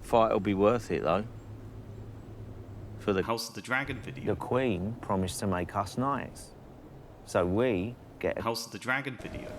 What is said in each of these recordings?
Fight will be worth it, though. For the House of the Dragon video. The Queen promised to make us knights. So we get a House of the Dragon video.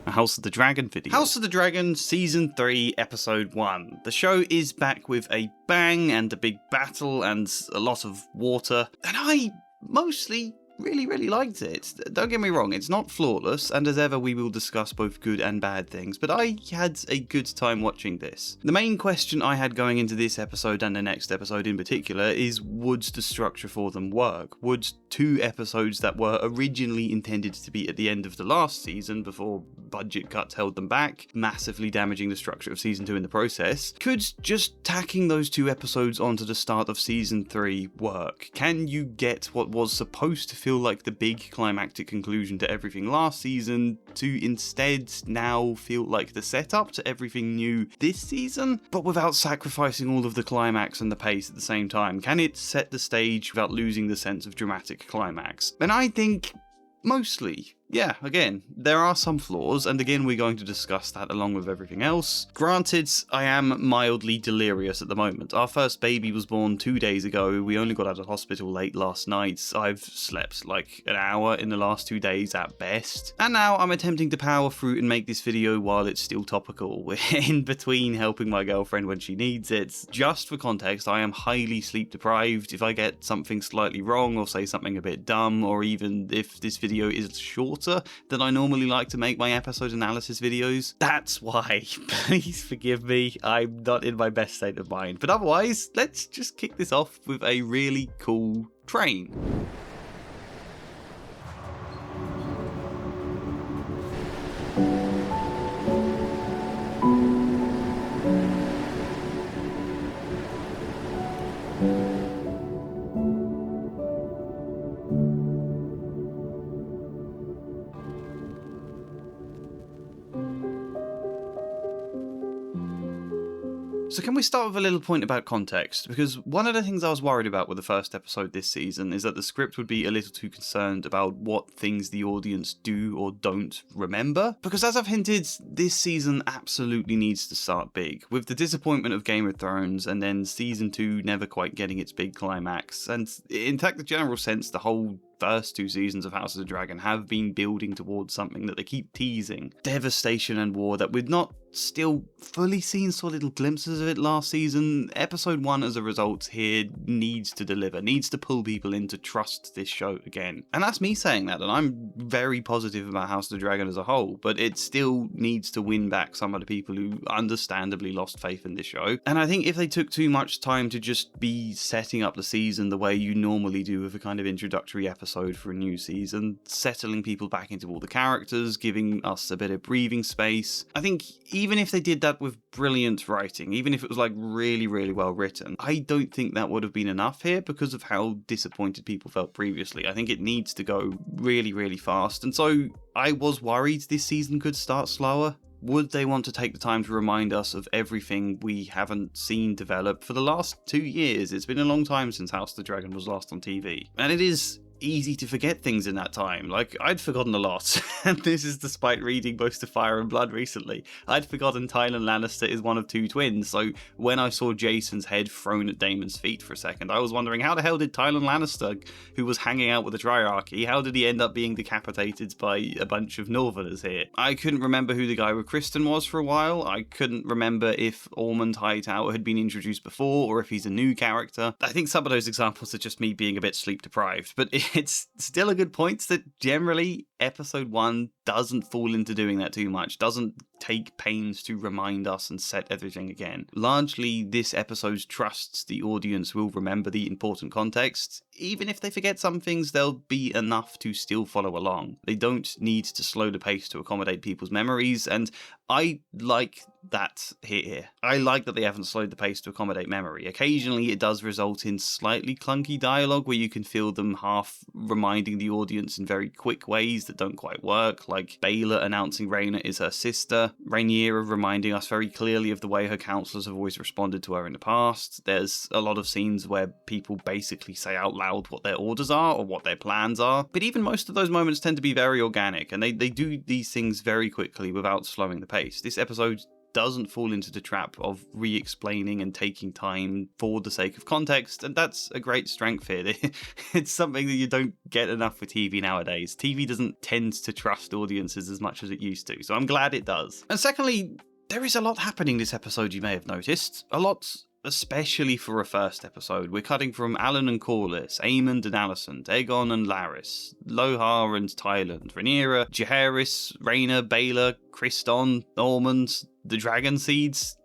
A House of the Dragon video. House of the Dragon Season 3 Episode 1. The show is back with a bang and a big battle and a lot of water. And I mostly really liked it. Don't get me wrong, it's not flawless, and as ever we will discuss both good and bad things, but I had a good time watching this. The main question I had going into this episode and the next episode in particular is, would the structure for them work? Would 2 episodes that were originally intended to be at the end of the last season before budget cuts held them back, massively damaging the structure of season 2 in the process, could just tacking those 2 episodes onto the start of season 3 work? Can you get what was supposed to feel like the big climactic conclusion to everything last season to instead now feel like the setup to everything new this season, but without sacrificing all of the climax and the pace at the same time? Can it set the stage without losing the sense of dramatic climax? And I think mostly. Yeah, again, there are some flaws, and again we're going to discuss that along with everything else. Granted, I am mildly delirious at the moment. Our first baby was born 2 days ago, we only got out of hospital late last night, I've slept like an hour in the last 2 days at best, and now I'm attempting to power through and make this video while it's still topical. We're in between helping my girlfriend when she needs it. Just for context, I am highly sleep deprived. If I get something slightly wrong or say something a bit dumb, or even if this video is short than I normally like to make my episode analysis videos, that's why. Please forgive me, I'm not in my best state of mind. But otherwise, let's just kick this off with a really cool train. So can we start with a little point about context? Because one of the things I was worried about with the first episode this season is that the script would be a little too concerned about what things the audience do or don't remember. Because as I've hinted, this season absolutely needs to start big. With the disappointment of Game of Thrones and then season 2 never quite getting its big climax. And in fact, the general sense, the whole first 2 seasons of House of the Dragon have been building towards something that they keep teasing. Devastation and war that we've not still fully seen saw little glimpses of it last season. Episode 1 as a result here needs to deliver, needs to pull people in to trust this show again. And that's me saying that, and I'm very positive about House of the Dragon as a whole, but it still needs to win back some of the people who understandably lost faith in this show. And I think if they took too much time to just be setting up the season the way you normally do with a kind of introductory episode for a new season, settling people back into all the characters, giving us a bit of breathing space, I think even if they did that with brilliant writing, even if it was like really well written, I don't think that would have been enough here because of how disappointed people felt previously. I think it needs to go really fast, and so I was worried this season could start slower. Would they want to take the time to remind us of everything we haven't seen develop for the last 2 years? It's been a long time since House of the Dragon was last on TV, and it is easy to forget things in that time. Like, I'd forgotten a lot, and this is despite reading most of Fire and Blood recently. I'd forgotten Tywin Lannister is one of 2 twins, so when I saw Jason's head thrown at Daemon's feet for a second, I was wondering, how the hell did Tywin Lannister, who was hanging out with the Triarchy, how did he end up being decapitated by a bunch of Northerners here? I couldn't remember who the guy with Kristen was for a while. I couldn't remember if Ormond Hightower had been introduced before, or if he's a new character. I think some of those examples are just me being a bit sleep deprived, but it's still a good point that generally episode 1 doesn't fall into doing that too much, doesn't take pains to remind us and set everything again. Largely, this episode trusts the audience will remember the important context. Even if they forget some things, there'll be enough to still follow along. They don't need to slow the pace to accommodate people's memories, and I like that here. I like that they haven't slowed the pace to accommodate memory. Occasionally it does result in slightly clunky dialogue where you can feel them half reminding the audience in very quick ways that don't quite work, like Baela announcing Rhaena is her sister, Rhaenyra reminding us very clearly of the way her counselors have always responded to her in the past. There's a lot of scenes where people basically say out loud what their orders are or what their plans are, but even most of those moments tend to be very organic, and they do these things very quickly without slowing the pace. pace. This episode doesn't fall into the trap of re-explaining and taking time for the sake of context, and that's a great strength here. It's something that you don't get enough with TV nowadays. TV doesn't tend to trust audiences as much as it used to, so I'm glad it does. And secondly, there is a lot happening this episode, you may have noticed. A lot, especially for a first episode. We're cutting from Alan and Corliss, Aemond and Alicent, Aegon and Larys, Lohar and Tyland, Rhaenyra, Jaehaerys, Rhaena, Baelor, Criston, Ormond, the Dragon Seeds,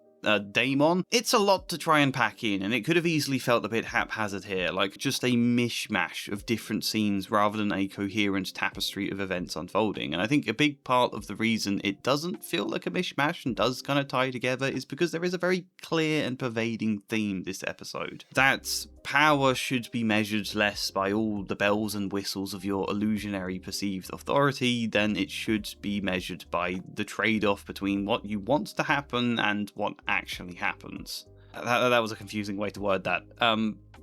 Daemon. It's a lot to try and pack in, and it could have easily felt a bit haphazard here, like just a mishmash of different scenes rather than a coherent tapestry of events unfolding. And I think a big part of the reason it doesn't feel like a mishmash and does kind of tie together is because there is a very clear and pervading theme this episode. That power should be measured less by all the bells and whistles of your illusionary perceived authority than it should be measured by the trade-off between what you want to happen and what actually happens. That was a confusing way to word that.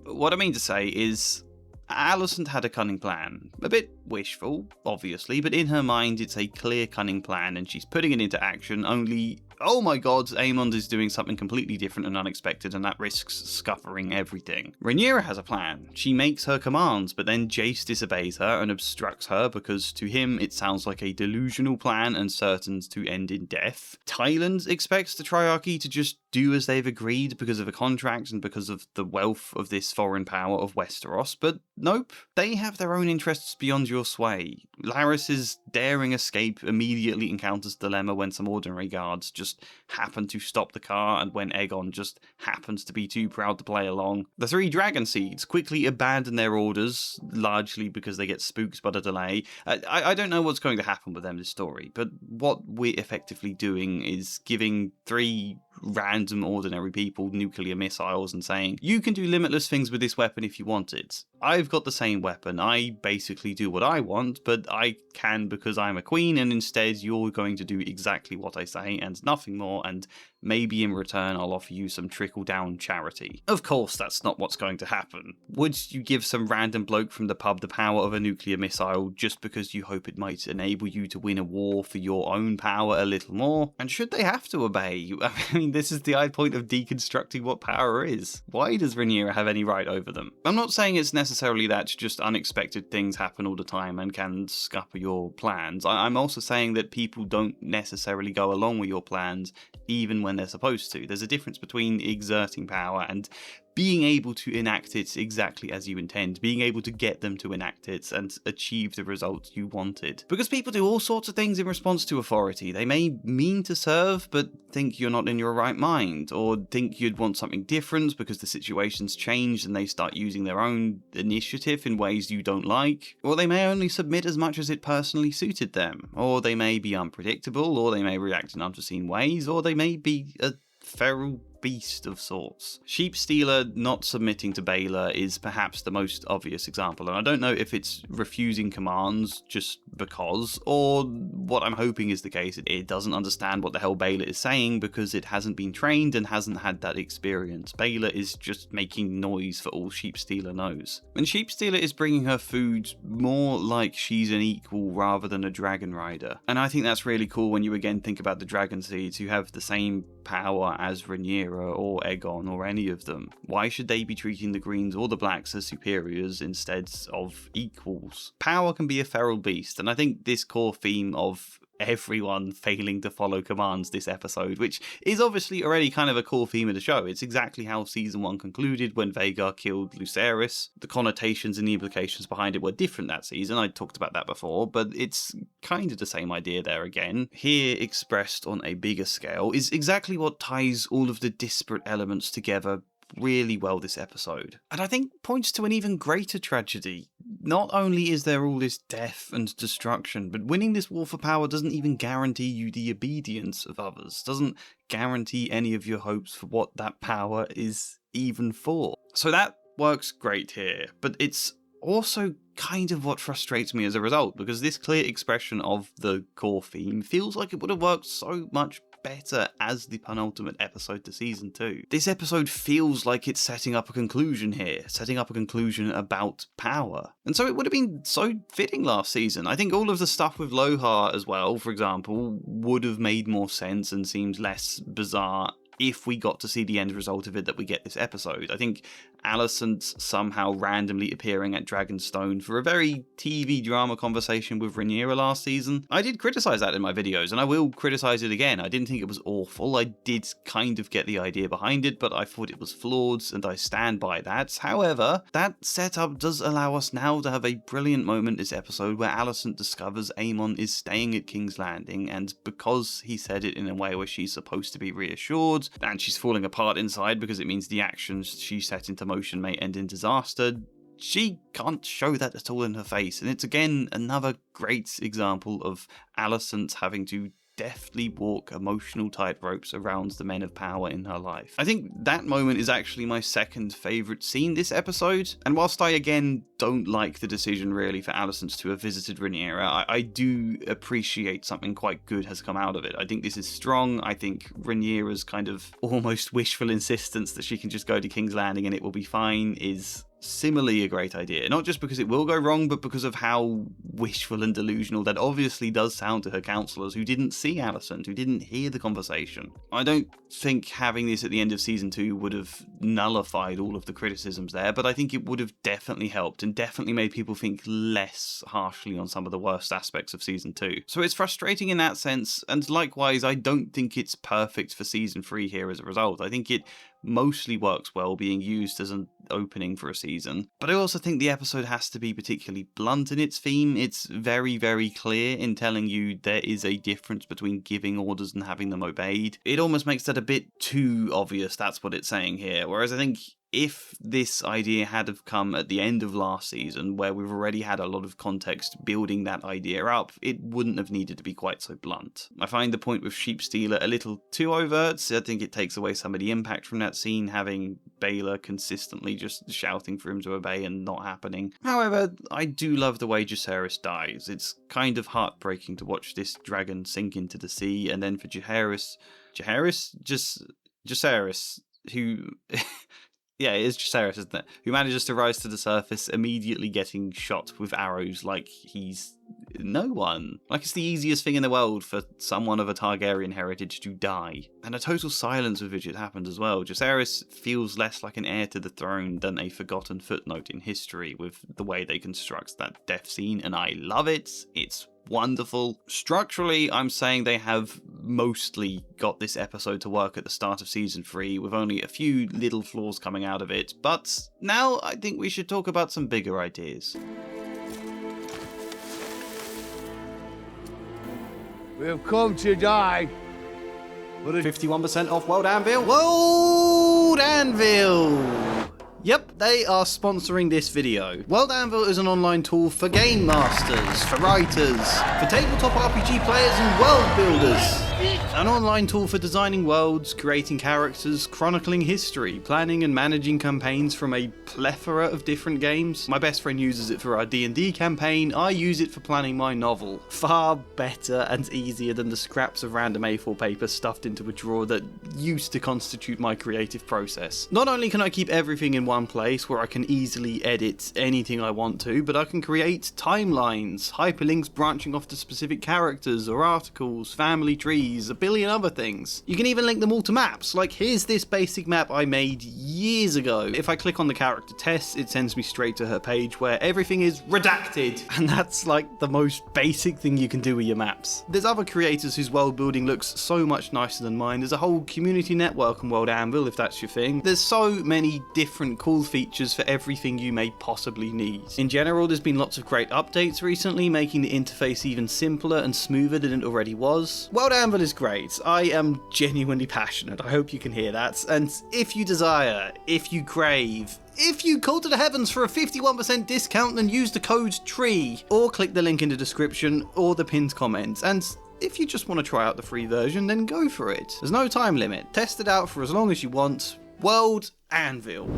What I mean to say is, Alicent had a cunning plan. A bit wishful, obviously, but in her mind it's a clear cunning plan and she's putting it into action, only, oh my god, Aemond is doing something completely different and unexpected, and that risks scuppering everything. Rhaenyra has a plan. She makes her commands, but then Jace disobeys her and obstructs her because to him it sounds like a delusional plan and certain to end in death. Tyland expects the Triarchy to just do as they've agreed because of a contract and because of the wealth of this foreign power of Westeros, but nope, they have their own interests beyond your sway. Larys's daring escape immediately encounters dilemma when some ordinary guards just happen to stop the car and when Aegon just happens to be too proud to play along. The three Dragon Seeds quickly abandon their orders, largely because they get spooked by the delay. I don't know what's going to happen with them this story, but what we're effectively doing is giving three random ordinary people nuclear missiles and saying, you can do limitless things with this weapon if you want it. I've got the same weapon. I basically do what I want, but I can because I'm a queen, and instead you're going to do exactly what I say and nothing more, and maybe in return I'll offer you some trickle-down charity. Of course that's not what's going to happen. Would you give some random bloke from the pub the power of a nuclear missile just because you hope it might enable you to win a war for your own power a little more? And should they have to obey? I mean, this is the point of deconstructing what power is. Why does Rhaenyra have any right over them? I'm not saying it's necessarily that just unexpected things happen all the time and can scupper your plans. I'm also saying that people don't necessarily go along with your plans even when they're supposed to. There's a difference between exerting power and being able to enact it exactly as you intend, being able to get them to enact it and achieve the results you wanted. Because people do all sorts of things in response to authority. They may mean to serve, but think you're not in your right mind, or think you'd want something different because the situation's changed and they start using their own initiative in ways you don't like. Or they may only submit as much as it personally suited them. Or they may be unpredictable, or they may react in unforeseen ways, or they may be a feral beast of sorts. Sheep Stealer not submitting to Baelor is perhaps the most obvious example, and I don't know if it's refusing commands just because, or what I'm hoping is the case, it doesn't understand what the hell Baelor is saying because it hasn't been trained and hasn't had that experience. Baelor is just making noise for all Sheep Stealer knows. And Sheep Stealer is bringing her food more like she's an equal rather than a dragon rider. And I think that's really cool when you again think about the Dragon Seeds, who have the same power as Rhaenyra or Aegon or any of them. Why should they be treating the Greens or the Blacks as superiors instead of equals? Power can be a feral beast, and I think this core theme of everyone failing to follow commands this episode, which is obviously already kind of a core theme of the show. It's exactly how season 1 concluded when Vhagar killed Lucerys. The connotations and the implications behind it were different that season, I talked about that before, but it's kind of the same idea there again. Here, expressed on a bigger scale, is exactly what ties all of the disparate elements together really well this episode. And I think points to an even greater tragedy. Not only is there all this death and destruction, but winning this war for power doesn't even guarantee you the obedience of others, doesn't guarantee any of your hopes for what that power is even for. So that works great here, but it's also kind of what frustrates me as a result, because this clear expression of the core theme feels like it would have worked so much better as the penultimate episode to season 2. This episode feels like it's setting up a conclusion here, setting up a conclusion about power. And so it would have been so fitting last season. I think all of the stuff with Lohar as well, for example, would have made more sense and seemed less bizarre if we got to see the end result of it that we get this episode. I think Alicent somehow randomly appearing at Dragonstone for a very TV drama conversation with Rhaenyra last season. I did criticise that in my videos, and I will criticise it again. I didn't think it was awful. I did kind of get the idea behind it, but I thought it was flawed, and I stand by that. However, that setup does allow us now to have a brilliant moment this episode where Alicent discovers Aemon is staying at King's Landing, and because he said it in a way where she's supposed to be reassured, and she's falling apart inside because it means the actions she set into motion may end in disaster, she can't show that at all in her face. And it's again another great example of Alicent having to deftly walk emotional tightropes around the men of power in her life. I think that moment is actually my second favourite scene this episode, and whilst I again don't like the decision really for Alicent to have visited Rhaenyra, I do appreciate something quite good has come out of it. I think this is strong. I think Rhaenyra's kind of almost wishful insistence that she can just go to King's Landing and it will be fine is similarly a great idea, not just because it will go wrong, but because of how wishful and delusional that obviously does sound to her counsellors who didn't see Alicent, who didn't hear the conversation. I don't think having this at the end of season 2 would have nullified all of the criticisms there, but I think it would have definitely helped and definitely made people think less harshly on some of the worst aspects of season 2. So it's frustrating in that sense, and likewise I don't think it's perfect for season 3 here as a result. I think it mostly works well being used as an opening for a season, but I also think the episode has to be particularly blunt in its theme. It's very, very clear in telling you there is a difference between giving orders and having them obeyed. It almost makes that a bit too obvious, that's what it's saying here, whereas I think if this idea had have come at the end of last season, where we've already had a lot of context building that idea up, it wouldn't have needed to be quite so blunt. I find the point with Sheep Stealer a little too overt, so I think it takes away some of the impact from that scene, having Baelor consistently just shouting for him to obey and not happening. However, I do love the way Jacaerys dies. It's kind of heartbreaking to watch this dragon sink into the sea, and then for Jacaerys, who... Yeah, it is Jacaerys, isn't it? Who manages to rise to the surface, immediately getting shot with arrows like he's no one. Like it's the easiest thing in the world for someone of a Targaryen heritage to die. And a total silence with which it happened as well. Jacaerys feels less like an heir to the throne than a forgotten footnote in history with the way they construct that death scene, and I love it. It's wonderful. Structurally, I'm saying they have mostly got this episode to work at the start of season 3 with only a few little flaws coming out of it, but now I think we should talk about some bigger ideas. We have come to die. 51% off World Anvil. World Anvil! Yep, they are sponsoring this video. World Anvil is an online tool for game masters, for writers, for tabletop RPG players and world builders. An online tool for designing worlds, creating characters, chronicling history, planning and managing campaigns from a plethora of different games. My best friend uses it for our D&D campaign, I use it for planning my novel. Far better and easier than the scraps of random A4 paper stuffed into a drawer that used to constitute my creative process. Not only can I keep everything in one place where I can easily edit anything I want to, but I can create timelines, hyperlinks branching off to specific characters or articles, family trees, a billion other things. You can even link them all to maps, like here's this basic map I made years ago. If I click on the character Tess, it sends me straight to her page where everything is redacted, and that's like the most basic thing you can do with your maps. There's other creators whose world building looks so much nicer than mine. There's a whole community network on World Anvil if that's your thing. There's so many different cool features for everything you may possibly need. In general, there's been lots of great updates recently, making the interface even simpler and smoother than it already was. World Anvil is great. I am genuinely passionate, I hope you can hear that, and if you desire, if you crave, if you call to the heavens for a 51% discount, then use the code TREE, or click the link in the description or the pinned comment, and if you just want to try out the free version, then go for it. There's no time limit, test it out for as long as you want. World Anvil.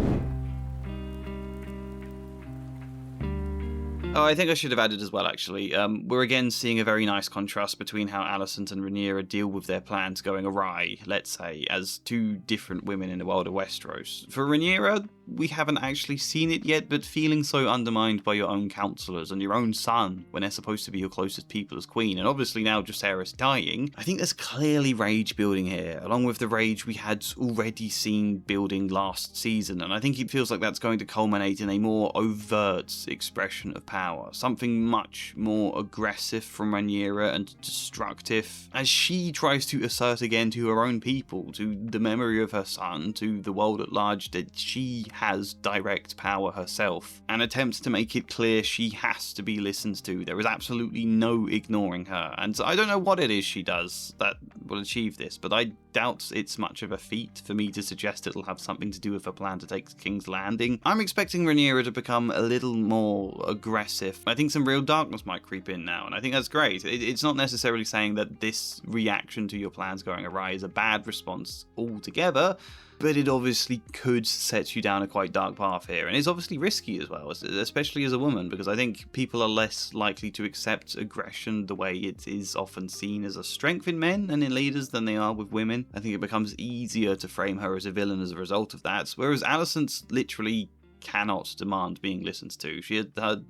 Oh, I think I should have added as well, actually. We're again seeing a very nice contrast between how Alicent and Rhaenyra deal with their plans going awry, let's say, as two different women in the world of Westeros. For Rhaenyra, we haven't actually seen it yet, but feeling so undermined by your own councillors and your own son when they're supposed to be your closest people as queen, and obviously now Jacaerys dying, I think there's clearly rage building here, along with the rage we had already seen building last season, and I think it feels like that's going to culminate in a more overt expression of power. Something much more aggressive from Rhaenyra and destructive, as she tries to assert again to her own people, to the memory of her son, to the world at large, that she has direct power herself, and attempts to make it clear she has to be listened to. There is absolutely no ignoring her, and I don't know what it is she does that will achieve this, but I doubt it's much of a feat for me to suggest it'll have something to do with her plan to take King's Landing. I'm expecting Rhaenyra to become a little more aggressive. I think some real darkness might creep in now, and I think that's great. It's not necessarily saying that this reaction to your plans going awry is a bad response altogether, but it obviously could set you down a quite dark path here, and it's obviously risky as well, especially as a woman, because I think people are less likely to accept aggression the way it is often seen as a strength in men and in leaders than they are with women. I think it becomes easier to frame her as a villain as a result of that, whereas Alicent literally cannot demand being listened to. Her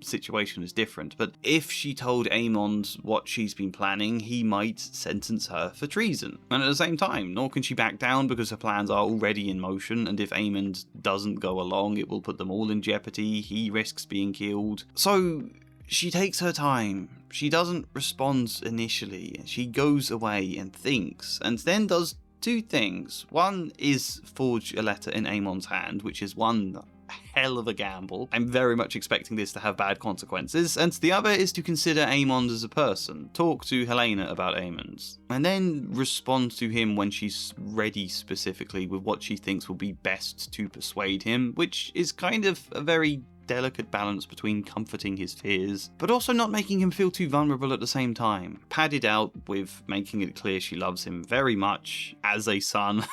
situation is different, but if she told Aemond what she's been planning, he might sentence her for treason. And at the same time, nor can she back down because her plans are already in motion, and if Aemond doesn't go along, it will put them all in jeopardy. He risks being killed. So she takes her time. She doesn't respond initially. She goes away and thinks, and then does two things. One is forge a letter in Aemond's hand, which is one hell of a gamble. I'm very much expecting this to have bad consequences. And the other is to consider Aemond as a person, talk to Helena about Aemond, and then respond to him when she's ready, specifically with what she thinks will be best to persuade him, which is kind of a very delicate balance between comforting his fears, but also not making him feel too vulnerable at the same time. Padded out with making it clear she loves him very much as a son,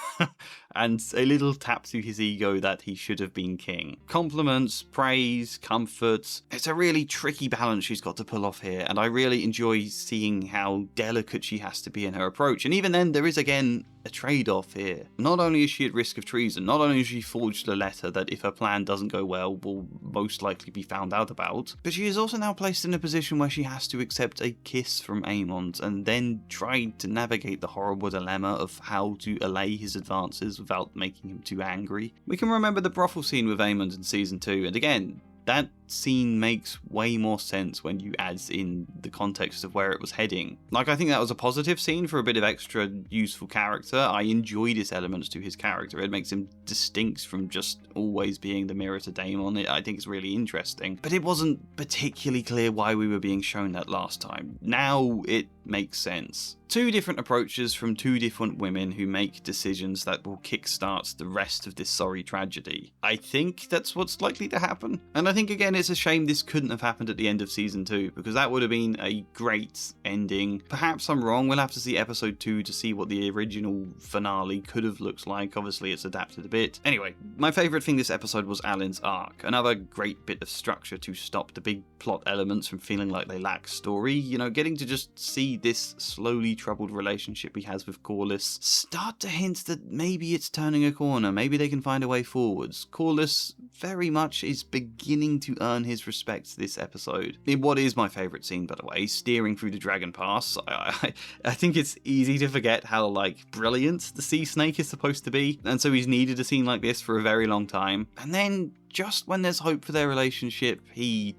and a little tap to his ego that he should have been king. Compliments, praise, comfort. It's a really tricky balance she's got to pull off here, and I really enjoy seeing how delicate she has to be in her approach. And even then, there is again a trade-off here. Not only is she at risk of treason, not only has she forged a letter that if her plan doesn't go well will most likely be found out about, but she is also now placed in a position where she has to accept a kiss from Aemond and then try to navigate the horrible dilemma of how to allay his advances without making him too angry. We can remember the brothel scene with Aemond in season 2, and again, that scene makes way more sense when you add in the context of where it was heading. Like, I think that was a positive scene for a bit of extra useful character. I enjoyed its elements to his character. It makes him distinct from just always being the mirror to Daemon. I think it's really interesting. But it wasn't particularly clear why we were being shown that last time. Now it makes sense. Two different approaches from two different women who make decisions that will kickstart the rest of this sorry tragedy. I think that's what's likely to happen. And I think, again, it's a shame this couldn't have happened at the end of season 2, because that would have been a great ending. Perhaps I'm wrong. We'll have to see episode 2 to see what the original finale could have looked like. Obviously, it's adapted a bit. Anyway, my favourite thing this episode was Alyn's arc. Another great bit of structure to stop the big plot elements from feeling like they lack story. You know, getting to just see this slowly troubled relationship he has with Corlys start to hint that maybe it's turning a corner. Maybe they can find a way forwards. Corlys very much is beginning to earn his respect this episode. In what is my favourite scene, by the way, steering through the Dragon Pass. I think it's easy to forget how, like, brilliant the sea snake is supposed to be, and so he's needed a scene like this for a very long time. And then, just when there's hope for their relationship, he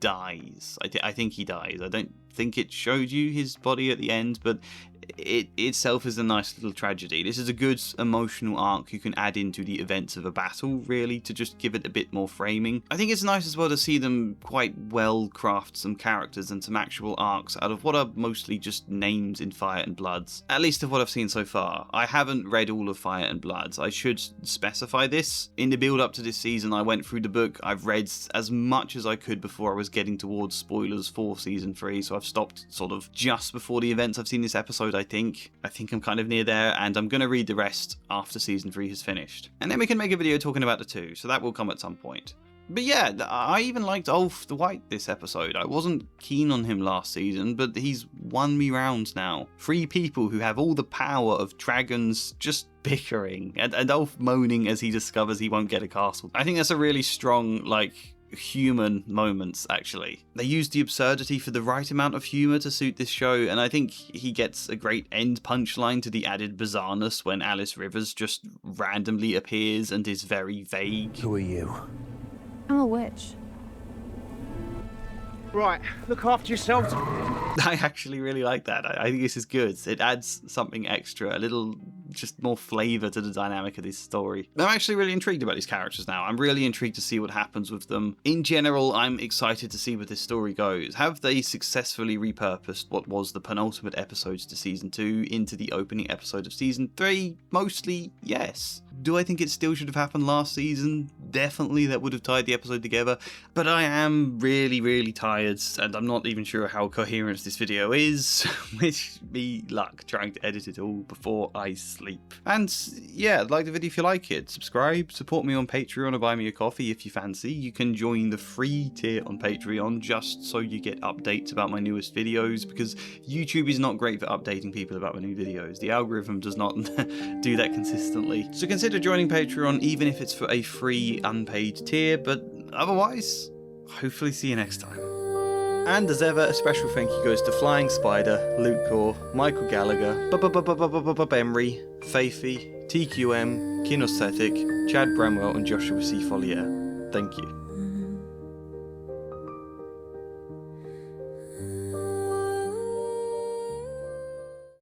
dies. I think he dies. I don't think it showed you his body at the end, but it itself is a nice little tragedy. This is a good emotional arc you can add into the events of a battle, really, to just give it a bit more framing. I think it's nice as well to see them quite well craft some characters and some actual arcs out of what are mostly just names in Fire and Bloods, at least of what I've seen so far. I haven't read all of Fire and Bloods. I should specify this. In the build up to this season, I went through the book. I've read as much as I could before I was getting towards spoilers for season 3, so I've stopped sort of just before the events I've seen this episode. I think I'm kind of near there, and I'm going to read the rest after season 3 has finished. And then we can make a video talking about the 2, so that will come at some point. But yeah, I even liked Ulf the White this episode. I wasn't keen on him last season, but he's won me rounds now. 3 people who have all the power of dragons just bickering, and Ulf moaning as he discovers he won't get a castle. I think that's a really strong, like, human moments, actually. They used the absurdity for the right amount of humour to suit this show, and I think he gets a great end punchline to the added bizarreness when Alice Rivers just randomly appears and is very vague. Who are you? I'm a witch. Right, look after yourselves. I actually really like that. I think this is good. It adds something extra, a little just more flavour to the dynamic of this story. I'm actually really intrigued about these characters now. I'm really intrigued to see what happens with them. In general, I'm excited to see where this story goes. Have they successfully repurposed what was the penultimate episodes to Season 2 into the opening episode of Season 3? Mostly, yes. Do I think it still should have happened last season? Definitely, that would have tied the episode together. But I am really, really tired, and I'm not even sure how coherent this video is. Wish me luck trying to edit it all before I sleep. And yeah, like the video if you like it. Subscribe, support me on Patreon or buy me a coffee if you fancy. You can join the free tier on Patreon just so you get updates about my newest videos, because YouTube is not great for updating people about my new videos. The algorithm does not do that consistently. So consider joining Patreon, even if it's for a free unpaid tier, but otherwise, hopefully see you next time. And as ever, a special thank you goes to Flying Spider, Luke Core, Michael Gallagher, Emery, Faithy, TQM, Kinesthetic, Chad Bramwell and Joshua C. Follier. Thank you.